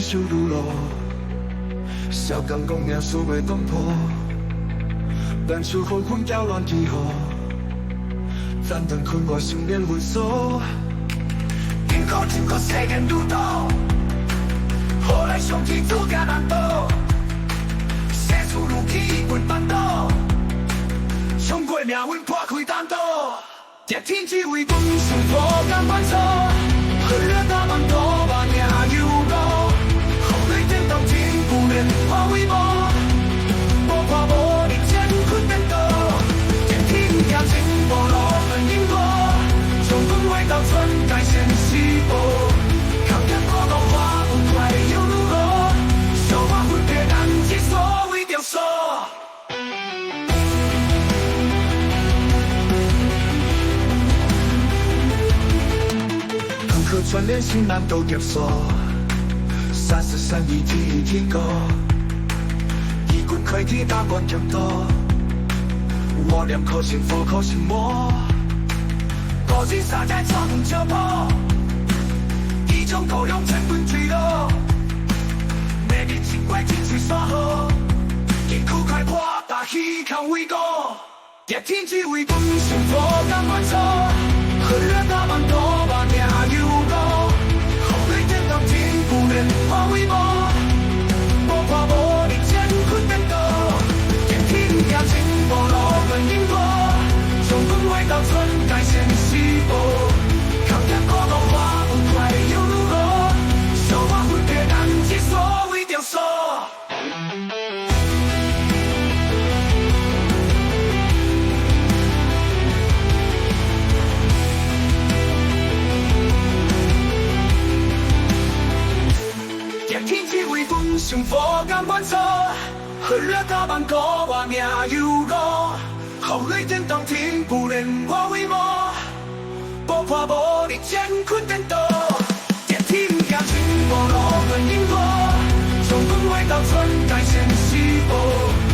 修路路，小港公鸟所谓东坡，难处混混搅乱几何，咱等困我心连魂锁。经过世间路途，后来上天自家难道，写出如起滚板道，冲过命运破开单刀，逆天只为本事破干万错，喝了大半多把命有路，后来颠倒天不连化为魔，无看无你艰困颠倒，逆天也真无路分因果，从本为到村改现西部，靠天过到花不快有路路，小花分别难解所谓雕塑。可串联心难都跌索，343一体天高，一棍快踢打关强多，我念口心佛口心魔，高兴撒在草木脚坡，一种狗用成本坠落，每日情怪情绪耍好，一苦快破大气抗威高，逆天只为本性佛干万错，喝了大半多把命有路，后来颠倒天不连化为魔，无看无你艰困颠倒，逆天也真无路分因果，从本为到村改现西部，靠天过到花不快有路路，小花分别难解所谓雕塑。天只为本性佛干万错，喝了大半个我命有路，后来颠倒天不连化为魔，无看无你艰困颠倒，逆天也真无路分因果，从本为到村改现西部。